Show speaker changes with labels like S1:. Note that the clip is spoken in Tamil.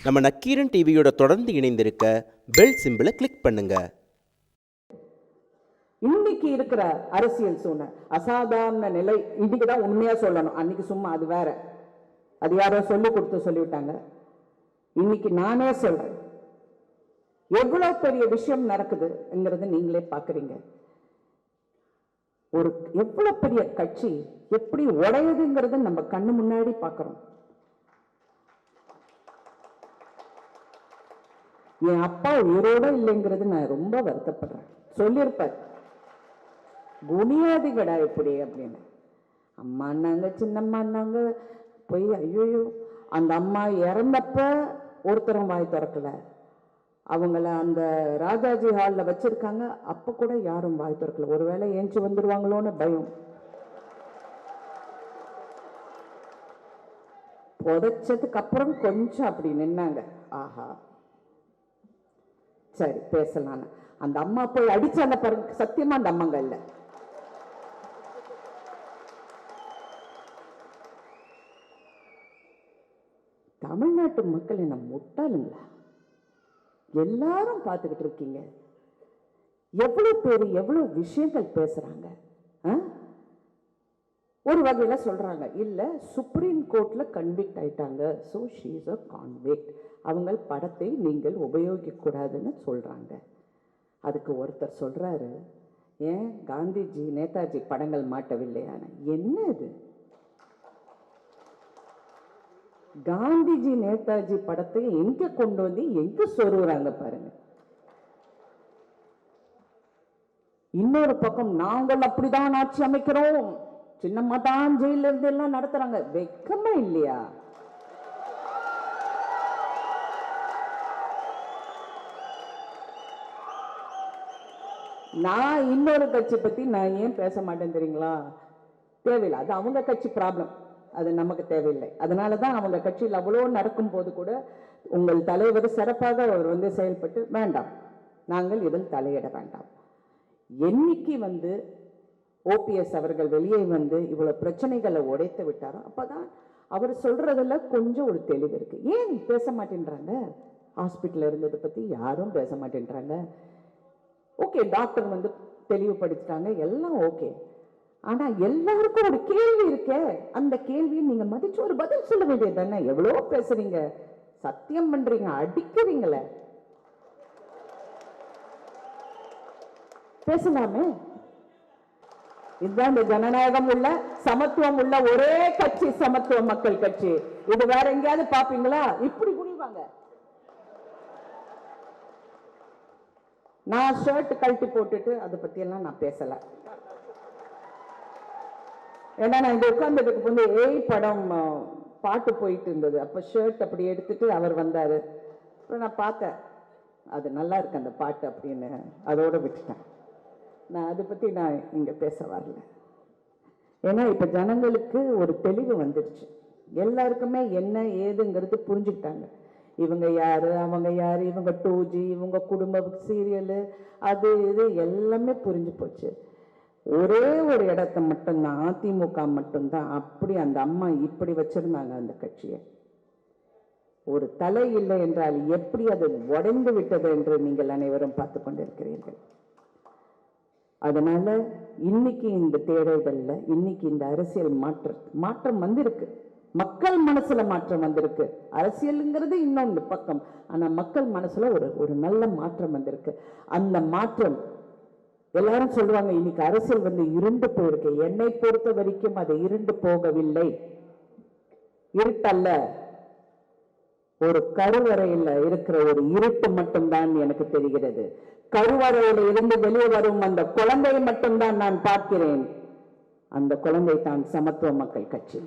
S1: நம்ம நக்கீரன் டிவியோட தொடர்ந்து இணைந்திருக்க பெல் சிம்பிளை கிளிக் பண்ணுங்க.
S2: இன்னைக்கு இருக்கிற அரசியல் சூழ்நிலை அசாதாரண நிலை. இன்னைக்குதான் உண்மையா சொல்லணும், அன்னைக்கு சும்மா அது வேற, அது யாரோ சொல்லி கொடுத்து சொல்லிவிட்டாங்க. இன்னைக்கு நானே சொல்றேன், எவ்வளவு பெரிய விஷயம் நடக்குதுங்கிறது நீங்களே பாக்குறீங்க. ஒரு எவ்வளவு பெரிய கட்சி எப்படி உடையுதுங்கிறது நம்ம கண்ணு முன்னாடி பாக்குறோம். என் அப்பா உயிரோட இல்லைங்கிறது நான் ரொம்ப வருத்தப்படுறேன். சொல்லியிருப்பார், குனியாதிகடா எப்படி அப்படின்னு. அம்மான்னாங்க, சின்னம்மான்னாங்க, போய் ஐயோ அந்த அம்மா இறந்தப்ப ஒருத்தரும் வாய் திறக்கல. அவங்கள அந்த ராஜாஜி ஹாலில் வச்சிருக்காங்க, அப்ப கூட யாரும் வாய் திறக்கல. ஒருவேளை ஏஞ்சி வந்துருவாங்களோன்னு பயம். புதைச்சதுக்கு அப்புறம் கொஞ்சம் அப்படி நின்னாங்க, ஆஹா சரி பேசலாம். அந்த அம்மா போய் அடிச்சாங்க பாருங்க, சத்தியமா அந்த அம்மாங்க இல்ல. தமிழ்நாட்டு மக்கள் என்ன முட்டாளுங்களா? எல்லாரும் பார்த்துக்கிட்டு இருக்கீங்க, எவ்வளவு பேர் எவ்வளவு விஷயங்கள் பேசுறாங்க. ஒரு வகையில சொல்றாங்க, இல்ல சுப்ரீம் கோர்ட்ல கன்விக்ட் ஆயிட்டாங்க, so she is a convict, அவங்க படத்தை நீங்கள் உபயோகிக்க கூடாதுன்னு சொல்றாங்க. அதுக்கு ஒருத்தர் சொல்றாரு, ஏன் காந்திஜி நேதாஜி படங்கள் மாட்டவில்லையான? என்ன இது, காந்திஜி நேதாஜி படத்தை எங்க கொண்டு வந்து எங்க சொருறாங்க பாருங்க. இன்னொரு பக்கம் நாங்கள் அப்படிதான் ஆட்சி அமைக்கிறோம், சின்னம்மா தான் ஜெயில இருந்து எல்லாம் நடத்துறாங்க. வெக்கமா இல்லையா? நான் இன்னொரு கட்சி பத்தி நான் ஏன் பேச மாட்டேன் தெரியுங்களா? தேவையில்லை, அது அவங்க கட்சி ப்ராப்ளம், அது நமக்கு தேவையில்லை. அதனாலதான் அவங்க கட்சியில் அவ்வளோ நடக்கும் போது கூட உங்கள் தலைவர் சிறப்பாக அவர் வந்து செயல்பட்டு, வேண்டாம் நாங்கள் இதில் தலையிட வேண்டாம். என்னைக்கு வந்து ஓபிஎஸ் அவர்கள் வெளியே வந்து இவ்வளவு பிரச்சனைகளை உடைத்து விட்டாரோ அப்பதான் அவர் சொல்றதுல கொஞ்சம் ஒரு தெளிவு இருக்கு. ஏன் பேச மாட்டேன்றாங்க? ஹாஸ்பிட்டல் இருந்ததை பத்தி யாரும் பேச மாட்டேன்றாங்க. ஓகே, டாக்டர் வந்து தெளிவுபடுத்திட்டாங்க, எல்லாம் ஓகே. ஆனா எல்லாருக்கும் ஒரு கேள்வி இருக்கே, அந்த கேள்வியை நீங்க மதிச்சு ஒரு பதில் சொல்ல வேண்டியது தானே. எவ்வளவு பேசுறீங்க, சத்தியம் பண்றீங்க, அடிக்கிறீங்களே, பேசலாமே. இதுதான் இந்த ஜனநாயகம் உள்ள சமத்துவம் உள்ள ஒரே கட்சி, சமத்துவ மக்கள் கட்சி. இது வேற எங்கேயாவது பாப்பீங்களா? இப்படி குனிவாங்க. நான் ஷர்ட் கழட்டி போட்டுட்டு அதை பத்தி எல்லாம் நான் பேசல. ஏன்னா நான் இங்க உட்கார்ந்ததுக்கு வந்து ஏய் படம் பாட்டு போயிட்டு இருந்தது, அப்ப ஷர்ட் அப்படி எடுத்துட்டு அவர் வந்தாரு. அப்புறம் நான் பார்த்தேன், அது நல்லா இருக்கு அந்த பாட்டு அப்படின்னு, அதோட விட்டுட்டேன். நான் அதை பத்தி நான் இங்க பேச வரல. ஏன்னா இப்ப ஜனங்களுக்கு ஒரு தெளிவு வந்துடுச்சு, எல்லாருக்குமே என்ன ஏதுங்கிறது புரிஞ்சுக்கிட்டாங்க. இவங்க யாரு, அவங்க யாரு, இவங்க 2G, இவங்க குடும்ப சீரியலு, அது இது எல்லாமே புரிஞ்சு போச்சு. ஒரே ஒரு இடத்த மட்டும்தான், அதிமுக மட்டும்தான் அப்படி அந்த அம்மா இப்படி வச்சிருந்தாங்க அந்த கட்சியை. ஒரு தலை இல்லை என்றால் எப்படி அது உடைந்து விட்டது என்று நீங்கள் அனைவரும் பார்த்து கொண்டிருக்கிறீர்கள். அதனால இன்னைக்கு இந்த தேடல்ல, இன்னைக்கு இந்த அரசியல் மாற்றம் வந்திருக்கு, மக்கள் மனசுல மாற்றம் வந்திருக்கு. அரசியலுங்கிறது இன்னொன்று பக்கம், ஆனா மக்கள் மனசுல ஒரு நல்ல மாற்றம் வந்திருக்கு. அந்த மாற்றம் எல்லாரும் சொல்லுவாங்க இன்னைக்கு அரசியல் வந்து இருண்டு போயிருக்கு. என்னை பொறுத்த வரைக்கும் அது இருண்டு போகவில்லை. இருட்டல்ல, ஒரு கருவறையில் இருக்கிற ஒரு இருட்டு மட்டும்தான் எனக்கு தெரிகிறது. கருவறையில இருந்து வெளியே வரும் அந்த குழந்தையை மட்டும்தான் நான் பார்க்கிறேன். அந்த குழந்தை தான் சமத்துவ மக்கள் கட்சி.